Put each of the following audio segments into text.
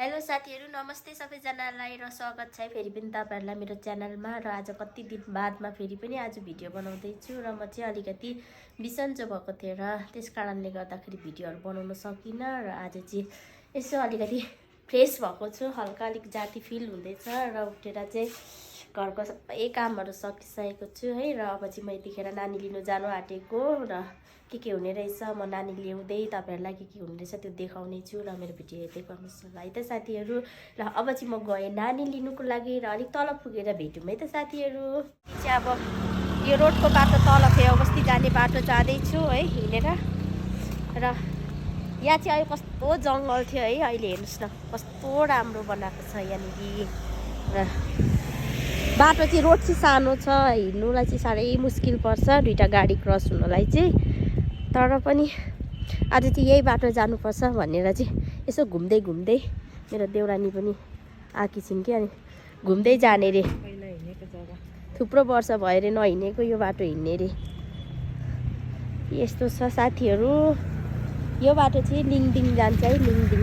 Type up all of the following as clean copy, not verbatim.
Hello साथीहरु, नमस्ते सबैजनालाई र स्वागत छ फेरि पनि तपाईहरुलाई मेरो च्यानलमा। र आज कति दिन बादमा फेरि पनि आज भिडियो बनाउँदै छु र म चाहिँ अलिकति बिसन्चो भएको थिएँ र त्यसकारणले गर्दाखेरि भिडियोहरु बनाउन सकिन र आज चाहिँ यसो अलिकति फ्रेश भएको छु, हल्का अलिक जाती फिल हुँदैछ र उठेर चाहिँ घरको सबै कामहरु सकिसकेको छु है। र अब चाहिँ म यतिखेर नानी लिनु जानु आँटेको र के हुने रहेछ म नानी ल्याउँदै तपाईहरुलाई के हुने रहेछ त्यो देखाउने छु र मेरो भिडियो हेर्दै गर्नुस् ल है त साथीहरु। र अब चाहिँ म गए नानी लिनुको लागि र अलिक तल पुगेर भेटौँ है त साथीहरु। चाहिँ अब यो रोडको बाटो तल फेवा बस्ती जाने बाटो जाँदै छु है हिँडेर। र यहाँ चाहिँ अहिले कस्तो जङ्गल थियो है, अहिले हेर्नुस् न कस्तो राम्रो बनाएको छ यहाँनिर। र बाटो चाहिँ रोड चाहिँ सानो छ, हिँड्नुलाई चाहिँ साह्रै मुस्किल पर्छ दुईटा गाडी क्रस हुनलाई चाहिँ। तर पनि आज चाहिँ यही बाटो जानुपर्छ भनेर चाहिँ यसो घुम्दै मेरो देउरानी पनि आकी छिन् कि, अनि घुम्दै जाने रे। थुप्रो वर्ष भयो रे नहिँडेको यो बाटो हिँड्ने रे। यस्तो छ साथीहरु, यो बाटो चाहिँ लिङदिङ जान्छ है, लिङदिङ।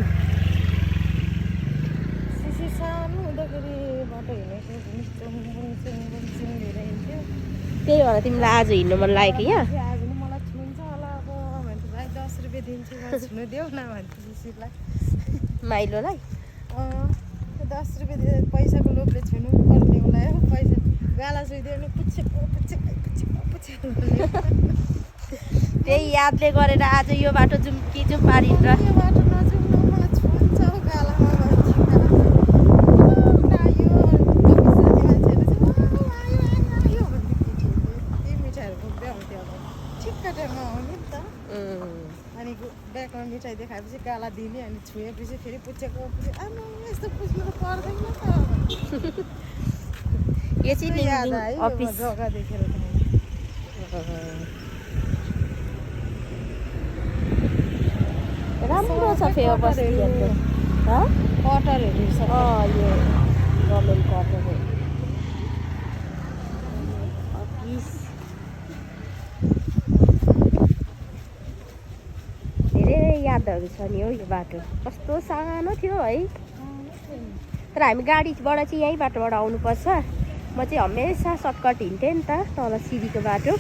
त्यही भएर तिमीलाई आज हिँड्नु मन लागेको यहाँ? माइलोलाई 10 रुपियाँ पैसाको लोभले छुनु पर्ने होला, पैसा गाला सुइदिनु त्यही यादले गरेर आज यो बाटो जुम कि जुम पारिन् र यो बाटो नजाउँ न, मलाई छुन्छ गालामा अनि ब्यागमा मिठाई देखाएपछि गाला दिने, अनि छुएपछि फेरि पुछेको आमा यस्तो पुछ्नु त पर्दैन त। यो चाहिँ याद आयो अफिस जग्गा देखेर। राम्रो छ फेवा बस्तीहरु। क्वार्टरहरू छ। यो गभर्नमेन्ट क्वार्टर हो अफिस। धेरै यादहरू छ नि हो यो बाटो, कस्तो सानो थियो है। तर हामी गाडीबाट चाहिँ यही बाटोबाट आउनुपर्छ। म चाहिँ हमेसा सर्टकट हिँड्थेँ नि त तल सिडीको बाटो,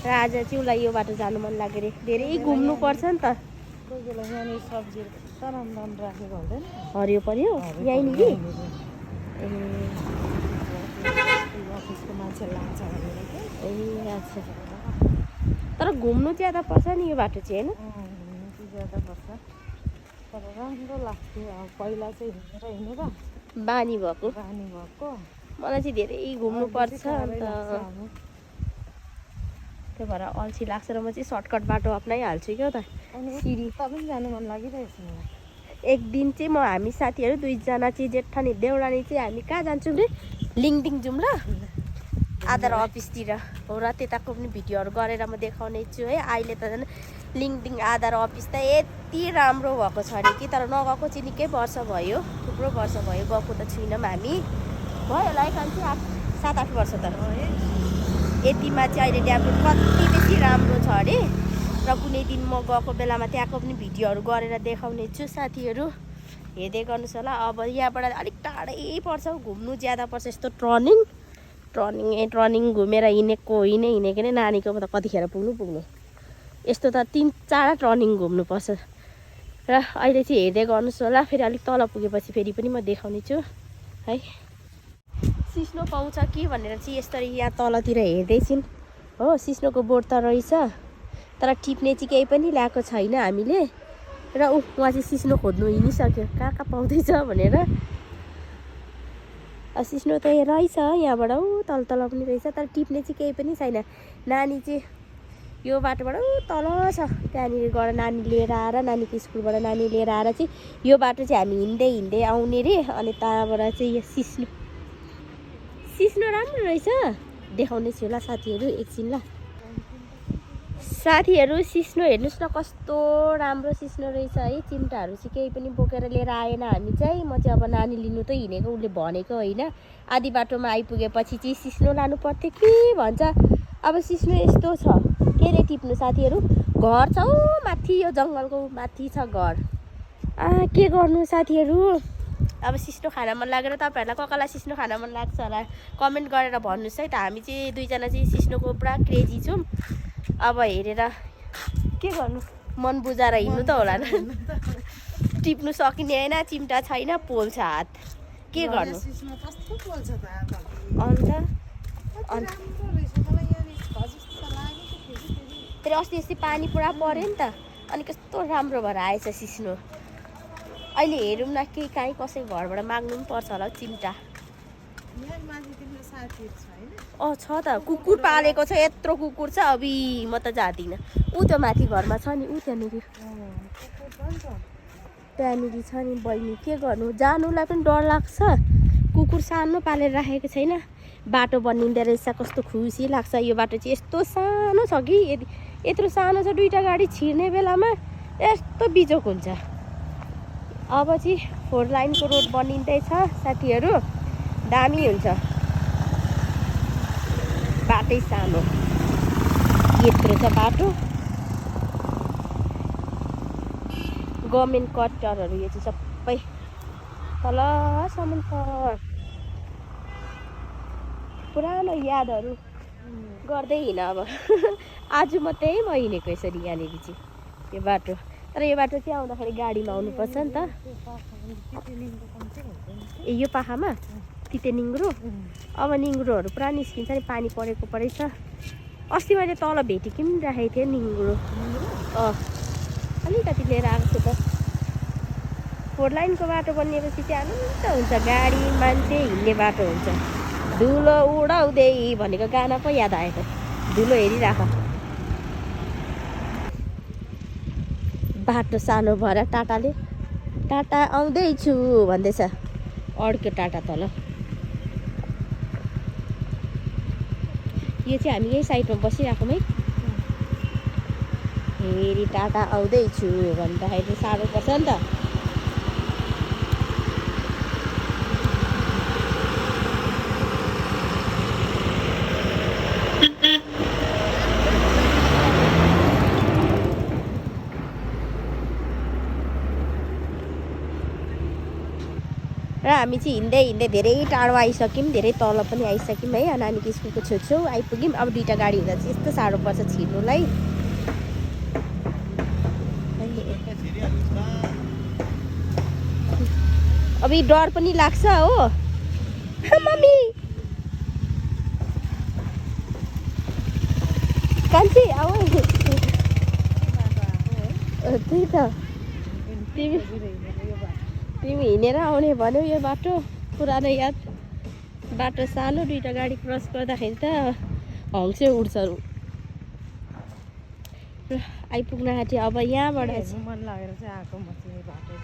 र आज चाहिँ उसलाई यो बाटो जानु मन लाग्यो रे। धेरै घुम्नु पर्छ नि त। कोही बेला यहाँनिर सब्जीहरू कस्तो राम्रो राखेको हुँदैन, हरियो पर्यो यहीँनिर। अफिसको मान्छे लान्छ भनेर के। अच्छा, तर घुम्नु ज्यादा पर्छ नि यो बाटो चाहिँ होइन? ज्यादा पर्छ, तर राम्रो लाग्थ्यो। अब पहिला चाहिँ हिँडेर बानी भएको। मलाई चाहिँ धेरै घुम्नु पर्छ अन्त त्यो भएर अल्छी लाग्छ र म चाहिँ सर्टकट बाटो अप्नाइहाल्छु क्या त। सिडी तपाईँ जानु मन लागिरहेछ मलाई। एक दिन चाहिँ हामी साथीहरू दुईजना चाहिँ जेठानी देउरानी चाहिँ हामी कहाँ जान्छौँ रे, लिङदिङ जाउँ ल आधार अफिसतिर हो। र त्यताको पनि भिडियोहरू गरेर म देखाउने छु है। अहिले त झन् लिङदिङ आधार अफिस त यति राम्रो भएको छ अरे कि, तर नगएको चाहिँ निकै वर्ष भयो, थुप्रो वर्ष भयो गएको त छुइनौँ हामी। भयो होला है कान्छी 7-8 वर्ष त। यतिमा चाहिँ अहिले डेभलप कति बेसी राम्रो छ अरे। र कुनै दिन म गएको बेलामा त्यहाँको पनि भिडियोहरू गरेर देखाउने छु साथीहरू, हेर्दै गर्नुहोस् होला। अब यहाँबाट अलिक टाढै पर्छ, घुम्नु ज्यादा पर्छ। यस्तो टर्निङ घुमेर हिँडेको नै नानीको त कतिखेर पुग्नु। यस्तो त 3-4 टर्निङ घुम्नुपर्छ। र अहिले चाहिँ हेर्दै गर्नुहोस् होला, फेरि अलिक तल पुगेपछि फेरि पनि म देखाउने छु है। सिस्नो पाउँछ कि भनेर चाहिँ यसरी यहाँ तलतिर हेर्दैछिन् हो। सिस्नोको बोर्ड त रहेछ, तर टिप्ने चाहिँ केही पनि ल्याएको छैन हामीले। र उहाँ चाहिँ सिस्नो खोज्नु हिँडिसक्यो कहाँ पाउँदैछ भनेर। सिस्नो त रहेछ यहाँबाट तल पनि रहेछ, तर टिप्ने चाहिँ केही पनि छैन। नानी चाहिँ यो बाटोबाट तल छ, त्यहाँनिर गएर नानी लिएर आएर, नानीको स्कुलबाट नानी लिएर आएर चाहिँ यो बाटो चाहिँ हामी हिँड्दै आउने रे। अनि त्यहाँबाट चाहिँ यो सिस्नो राम्रो रहेछ, देखाउने छु ल साथीहरू एकछिन ल। साथीहरू सिस्नो हेर्नुहोस् न कस्तो राम्रो सिस्नो रहेछ है। चिम्टाहरू चाहिँ केही पनि बोकेर लिएर आएन हामी चाहिँ। म चाहिँ अब नानी लिनु त हिँडेको, उसले भनेको होइन। आधी बाटोमा आइपुगेपछि चाहिँ सिस्नो लानु पर्थ्यो कि भन्छ। अब सिस्नो यस्तो छ के रे टिप्नु साथीहरू, घर छ माथि, यो जङ्गलको माथि छ घर। के गर्नु साथीहरू, अब सिस्नो खान मन लागेर तपाईँहरूलाई ककालाई सिस्नो खान मन लाग्छ होला कमेन्ट गरेर भन्नुहोस् है त। हामी चाहिँ दुईजना चाहिँ सिस्नोको पुरा क्रेजी छौँ। अब हेरेर के गर्नु, मन बुझाएर हिँड्नु त होला न। टिप्नु सकिने होइन, चिम्टा छैन, पोल्छ हात, के गर्नु। अन्त फेरि अस्ति पानी पुरा पऱ्यो नि त, अनि कस्तो राम्रो भएर आएछ सिस्नो। अहिले हेरौँ न केही काहीँ कसै घरबाट माग्नु पनि पर्छ होला चिम्टा। छ त, कुकुर पालेको छ, यत्रो कुकुर छ। अबि म त जाँदिनँ। ऊ त्यो माथि घरमा छ नि, ऊ त्यहाँनिर छ नि बहिनी। के गर्नु, जानुलाई पनि डर लाग्छ। कुकुर सानो पालेर राखेको छैन। बाटो बनिँदो रहेछ, कस्तो खुसी लाग्छ। यो बाटो चाहिँ यस्तो सानो छ कि, यत्रो सानो छ, दुईवटा गाडी छिर्ने बेलामा यस्तो बिजोक हुन्छ। अब चाहिँ 4 लाइनको रोड बनिँदैछ साथीहरू, दामी हुन्छ। बाटै सानो यत्रो छ बाटो। गभर्मेन्ट क्वार्टरहरू यो चाहिँ सबै तलसम्म छ। पुरानो यादहरू गर्दै हिँड अब। आज मात्रै म हिँडेको यसरी यहाँनिर चाहिँ यो बाटो। तर यो बाटो चाहिँ आउँदाखेरि गाडीमा आउनुपर्छ नि त। ए यो पाखामा तिते निङ्ग्रो, अब निङ्ग्रोहरू पुरा निस्किन्छ नि, पानी परेको परेछ। अस्ति मैले तल भेटेकी पनि राखेको थिएँ निङ्ग्रो। अलिकति लिएर आएको छु त। 4 लाइनको बाटो बनिएपछि चाहिँ आनन्द हुन्छ, गाडी मान्छे हिँड्ने बाटो हुन्छ। धुलो उडाउँदै भनेको गाना पो याद आयो त। धुलो हेरिराख। बाटो सानो भएर टाटा आउँदैछु भन्दैछ। अड्क्यो टाटा तल। यो चाहिँ हामी यही साइडमा बसिरहेको है। फेरि टाटा आउँदैछु भन्दाखेरि साह्रो पर्छ नि त। र हामी चाहिँ हिँड्दै धेरै टाढो आइसक्यौँ, धेरै तल पनि आइसक्यौँ है। नानीको स्कुलको छेउछेउ आइपुग्यौँ। अब दुईवटा गाडी हुँदा चाहिँ यस्तो साह्रो पर्छ छिर्नुलाई। अब डर पनि लाग्छ हो। मम्मी कान्छी आऊ। त्यही त, तिमी हिँडेर आउने भन्यौ। यो बाटो पुरानो याद। बाटो सानो, दुईवटा गाडी क्रस गर्दाखेरि त हङ्से उड्छ। आइपुग्न आँट्यो। अब यहाँबाट मन लागेर चाहिँ आएको म चाहिँ बाटो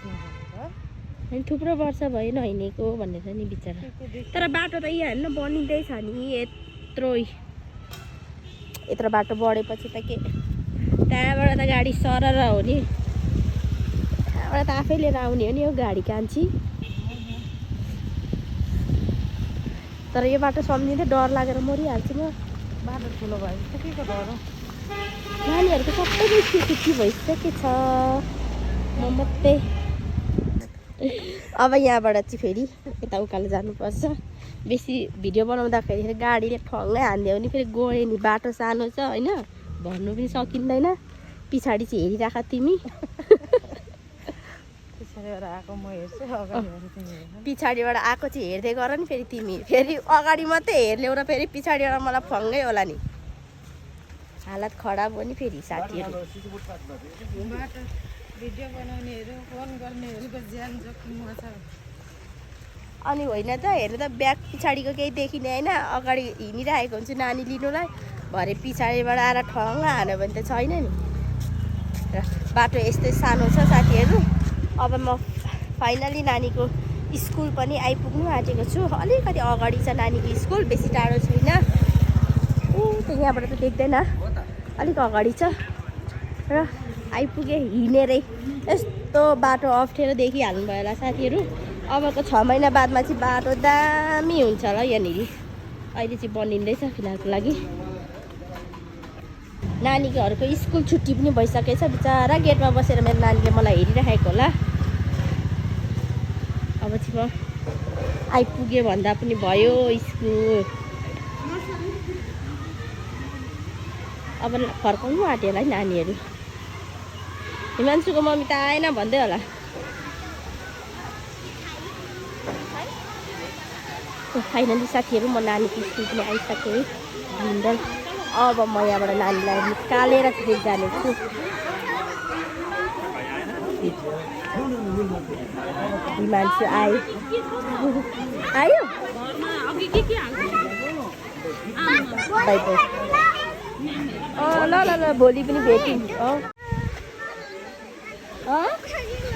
अनि थुप्रो वर्ष भयो नहिँडेको भनेर नि बिचरा। तर बाटो त यहाँ हेर्नु बनिँदैछ नि। यत्रो बाटो बढेपछि त के, त्यहाँबाट त गाडी सरर हो नि, त्यहाँबाट त आफै लिएर आउने हो नि यो गाडी कान्छी। तर यो बाटो सम्झिँदै डर लागेर मरिहाल्छु म। बाटो ठुलो भयो के को डर हो। नानीहरूको सबै छुट्टी भइसकेको छ, म मात्रै। अब यहाँबाट चाहिँ फेरि यता उकालो जानुपर्छ। बेसी भिडियो बनाउँदाखेरि गाडीले ठङ्गै हानिदियो भने फेरि गयो नि। बाटो सानो छ होइन, भन्नु पनि सकिँदैन। पछाडि चाहिँ हेरिराख तिमी। पछाडिबाट आएको चाहिँ हेर्दै गर नि फेरि तिमी। फेरि अगाडि मात्रै हेर्ने र फेरि पछाडिबाट मलाई फङ्गै होला नि। हालत खराब हो नि फेरि साथीहरू। अनि होइन त, हेर्नु त ब्याग पछाडिको केही देखिने होइन। अगाडि हिँडिरहेको हुन्छु नानी लिनुलाई, भरे पछाडिबाट आएर ठङ्ग हान्यो भने त छैन नि। र बाटो यस्तै सानो छ साथीहरू। अब म फाइनली नानीको स्कुल पनि आइपुग्नु आँटेको छु। अलिकति अगाडि छ नानीको स्कुल, बेसी टाढो छैन। यहाँबाट त देख्दैन, अलिक अगाडि छ। र आइपुगेँ हिँडेरै। यस्तो बाटो अप्ठ्यारो देखिहाल्नु भयो होला साथीहरू। अबको 6 महिना बादमा चाहिँ बाटो दामी हुन्छ होला यहाँनिर। अहिले चाहिँ बनिँदैछ फिलहालको लागि। नानीको घरको स्कुल छुट्टी पनि भइसकेछ। बिचरा गेटमा बसेर मेरो नानीले मलाई हेरिरहेको होला। अब चाहिँ म आइपुगेँ भन्दा पनि भयो स्कुल। अब फर्काउनु आँट्यो होला है नानीहरू। हिमांशुको मम्मी त आएन भन्दै होला। फाइनली साथीहरू म नानीको स्कुल पनि आइसकेँ भिन्दै। अब म यहाँबाट नानीलाई निकालेर फेरि जानेछु। हिमांशु आयो आयो ल ल ल भोलि पनि भेट्यौँ।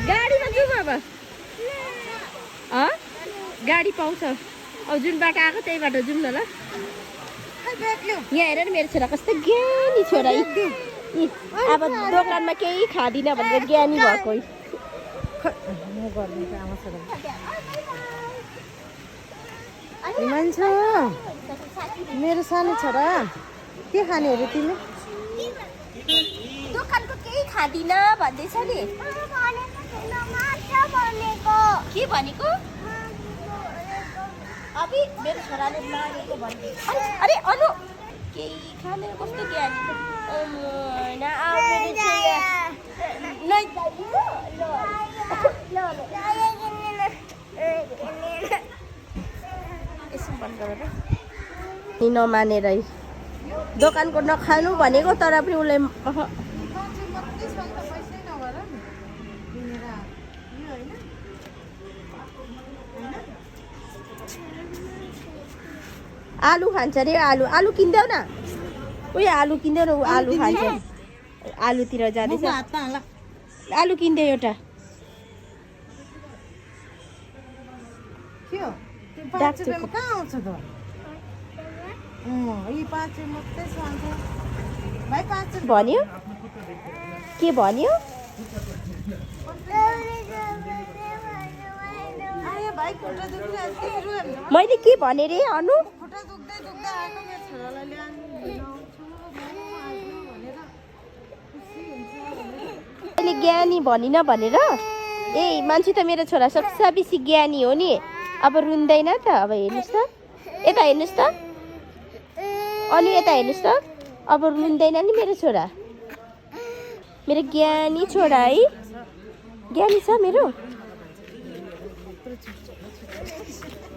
गाडीमा जाउँ अब। गाडी पाउँछ अब जुन बाटो आएको त्यही बाटो जाउँ न ल। यहाँ हेर न मेरो छोरा कस्तो ज्ञानी छोरा। अब दोकानमा केही खाँदिनँ भनेर ज्ञानी भएको। हिमांशु मेरो सानो छोरा के खाने अरे तिमी? दोकानको केही खाँदिनँ भन्दैछ नि। के भनेको? अबि मेरो छोराले मागेको भन्दै। अरे अनु केही खाने कस्तो ज्ञानी यसो बन्द गरेर नमानेर दोकानको नखानु भनेको तर पनि उसले आलु खान्छ अरे। आलु आलु किन्देऊ न। उयो आलु किन्देऊ न। ऊ आलु खान्छ। आलुतिर जाँदैछ। आलु किन्देऊ एउटा। भन्यो के भन्यो? मैले के भने रे अनु? मैले ज्ञानी भनिन भनेर। ए मान्छे त मेरो छोरा सबसे बेसी ज्ञानी हो नि। अब रुन्दैन त। अब हेर्नुहोस् त यता हेर्नुहोस् त अनि यता हेर्नुहोस् त। अब रुन्दैन नि मेरो छोरा। मेरो ज्ञानी छोरा है। ज्ञानी छ मेरो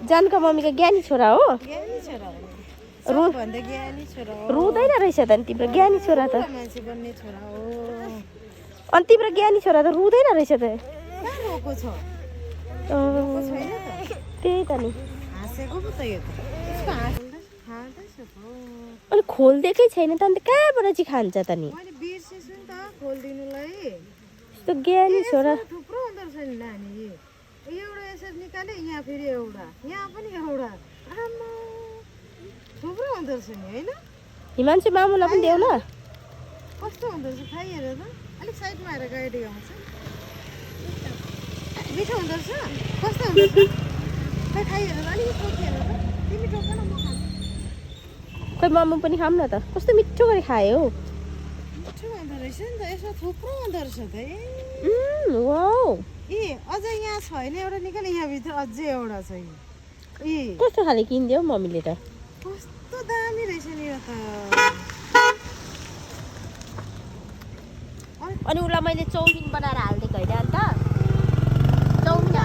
जानका मम्मीको ज्ञानी छोरा हो। रुँदैन रहेछ त नि तिम्रो ज्ञानी छोरा त। अनि तिम्रो ज्ञानी छोरा त रुँदैन रहेछ त। त्यही त नि। अनि खोलिदिएकै छैन त अन्त कहाँबाट चाहिँ खान्छ त नि? यस्तो ज्ञानी छोरा। एउटा यसरी निकाले यहाँ फेरि एउटा यहाँ पनि एउटा थुप्रो हुँदो रहेछ नि होइन? हिमांशु मामुलाई पनि देऊ न। कस्तो हुँदो रहेछ खाइ हेर त। अलिक साइडमा आएर गाडी आउँछ। मिठो हुँदो रहेछ? कस्तो हुँदो रहेछ? खै खाइ हेर त। अलिक टोकी हेर त। तिमी टोक न म खान्छु। खोइ मोमो पनि खाऊँ न त। कस्तो मिठो गरी खायो हौ। मिठो हुँदो रहेछ नि त। यसो थुप्रो हुँदो रहेछ त। वाउ ए अझ यहाँ छैन एउटा निकाले यहाँभित्र अझै एउटा छ। ए कस्तो खाले किनिदियो मम्मीले त? कस्तो दामी रहेछ नि यो त। अनि उसलाई मैले चाउमिन बनाएर हालिदिएको होइन अन्त चाउमिन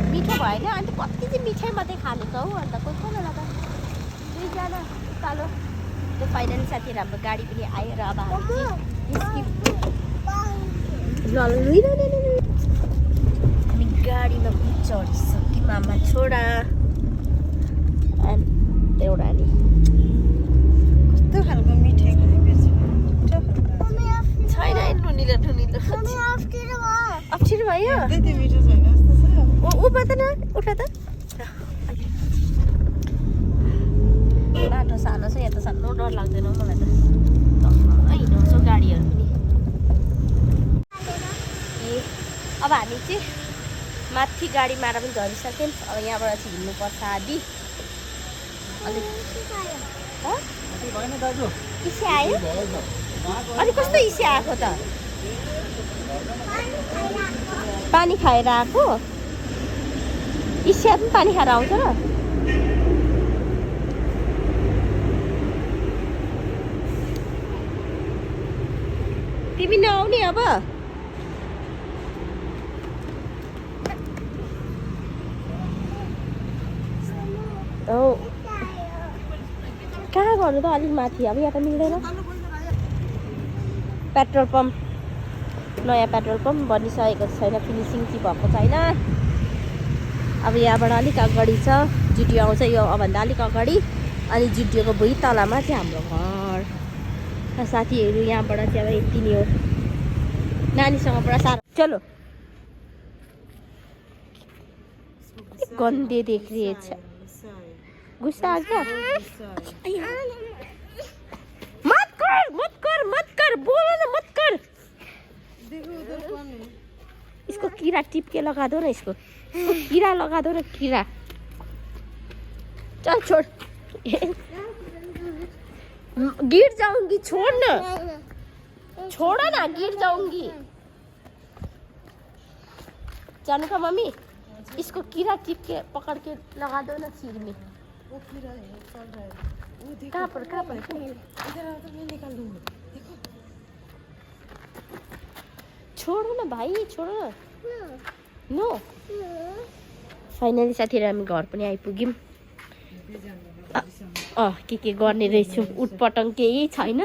मिठो भएन। अन्त कति चाहिँ मिठाई मात्रै खानेछ हौ। अन्त कोही कोही बेला त दुईजना कालो त्यो फाइनली साथीहरू हाम्रो गाडी पनि आयो र अब हामी हामी गाडीमा चढिसक्यौँ। मामा छोरा एउटा नि कस्तो खालको मिठाई खाइबेछ छैन नुनिलो नुनिलो अप्ठ्यारो भयो। त्यति मिठो छैन जस्तो छ। उभा त न उठा त। बाटो सानो छ यहाँ त सानो डर लाग्दैन मलाई त। हिँडाउँछ गाडीहरू पनि। अब हामी चाहिँ माथि गाडी मारा पनि झरिसक्यौँ। अब यहाँबाट चाहिँ हिँड्नुपर्छ आदि। इसे आयो? अनि कस्तो इसे आएको त? पानी खाएर आएको? इस्या पनि पानी खाएर आउँछ र तिमी नआउने अब कहाँ गर्नु त अलिक माथि अब यहाँ त मिल्दैन पेट्रोल पम्प नयाँ पेट्रोल पम्प बनिसकेको छैन फिनिसिङ चाहिँ भएको छैन अब यहाँबाट अलिक अगाडि छ जिटियो आउँछ यो भन्दा अलिक अगाडि अनि जिटियोको भुइँ तलमा चाहिँ हाम्रो घर साथीहरू यहाँबाट चाहिँ अब यति नै हो नानीसँग पुरा साह्रो चलो गंदे देख रही है गुस्सा आ गया मत कर बोलो ना मत कर इसको कीड़ा टिप के लगा दो ना इसको कीड़ा लगा दो ना कीड़ा चल छोड़ गिर जाऊंगी छोड़ ना छोड़ो ना गिर जाऊंगी जानू का मम्मी इसको कीड़ा टिप के पकड़ के लगा दो ना सिर में वो कीड़ा है चल रहा है वो देखो कहाँ पर इधर आओ तो मैं निकाल दूंगी देखो छोड़ो ना भाइ छोड़ो ना नो फाइनली साथीहरु हामी घर पनि आइपुग्यौं के गर्ने रहेछौँ उटपटङ केही छैन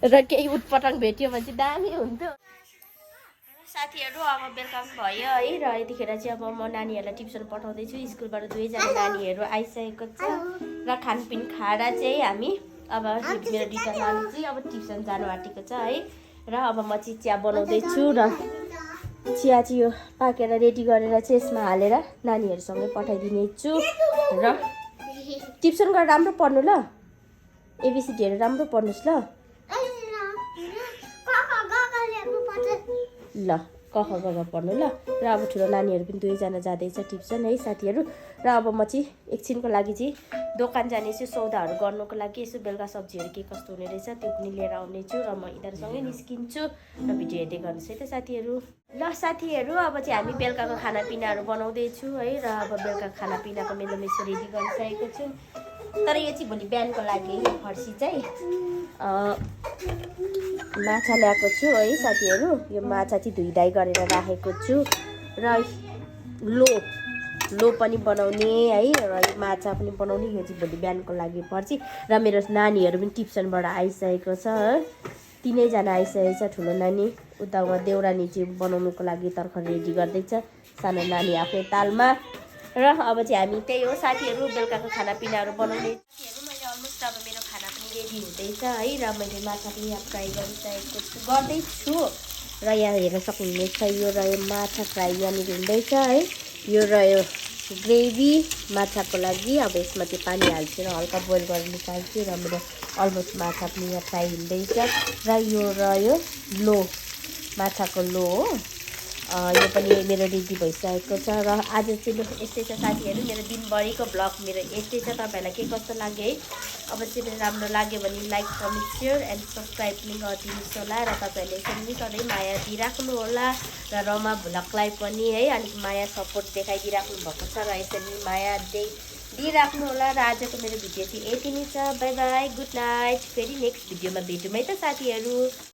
र केही उटपटङ भेट्यो भने चाहिँ दामी हुन्थ्यो साथीहरु अब बेलुका पनि भयो है र यतिखेर चाहिँ अब म नानीहरूलाई ट्युसन पठाउँदैछु स्कुलबाट दुवैजना नानीहरू आइसकेको छ र खानपिन खाएर चाहिँ हामी अब मेरो दुईटा नानी चाहिँ अब ट्युसन जानु आँटेको छ है र अब म चाहिँ चिया बनाउँदैछु र चिया चाहिँ यो पाकेर रेडी गरेर चाहिँ यसमा हालेर नानीहरूसँगै पठाइदिने छु र ट्युसन गरेर राम्रो पढ्नु ल एबिसिडीहरू राम्रो पढ्नुस् ल ल कख गग पढ्नु ल र अब ठुलो नानीहरू पनि दुवैजना जाँदैछ ट्युसन है साथीहरू र अब म चाहिँ एकछिनको लागि चाहिँ दोकान जानेछु सौदाहरू गर्नुको लागि यसो बेलुका सब्जीहरू के कस्तो हुने रहेछ त्यो पनि लिएर आउनेछु र म यिनीहरूसँगै निस्किन्छु र भिडियो हेर्दै गर्नुहोस् है त साथीहरू ल साथीहरू अब चाहिँ हामी बेलुकाको खानापिनाहरू बनाउँदैछु है र अब बेलुका खानापिनाको मेलोमेसो रेडी गरिसकेको छु तर यो चाहिँ भोलि बिहानको लागि यो फर्सी चाहिँ माछा ल्याएको छु है साथीहरू यो माछा चाहिँ धुइधाइ गरेर राखेको छु र लो पनि बनाउने है र यो माछा पनि बनाउने यो चाहिँ भोलि बिहानको लागि फर्सी र मेरो नानीहरू पनि ट्युसनबाट आइसकेको छ तिनैजना आइसकेको छ ठुलो नानी उता उहाँ देउरानी चाहिँ बनाउनुको लागि तर्खर रेडी गर्दैछ सानो नानी आफ्नै तालमा र अब चाहिँ हामी त्यही हो साथीहरू बेलुकाको खानापिनाहरू बनाउने साथीहरू मैले अलमोस्ट अब मेरो खाना पनि रेडी हुँदैछ है र मैले माछा पनि यहाँ फ्राई गर्दैछु र यहाँ हेर्न सक्नुहुनेछ यो रह्यो माछा फ्राई यहाँनिर हुँदैछ है यो रह्यो ग्रेभी माछाको लागि अब यसमा चाहिँ पानी हाल्छु र हल्का बोइल गरेर निकाल्छु र मेरो अलमोस्ट माछा पनि यहाँ फ्राई हुँदैछ र यो रह्यो लो माछाको लो हो यो पनि मेरो रेडी भइसकेको छ र आज चाहिँ यस्तै छ साथीहरू मेरो दिनभरिको ब्लग मेरो यस्तै छ तपाईँहरूलाई के कस्तो लाग्यो है अवश्य पनि राम्रो लाग्यो भने like comment share and subscribe पनि गरिदिनुहोस् होला र तपाईँहरूले यसरी नै सधैँ माया दिइराख्नु होला र रमा भ्लगलाई पनि है अलिक माया सपोर्ट देखाइदिइराख्नु भएको छ र यसरी माया दिइराख्नु होला र आजको मेरो भिडियो चाहिँ यति नै छ बाई बाई गुड नाइट फेरि नेक्स्ट भिडियोमा भेटौँ है त साथीहरू।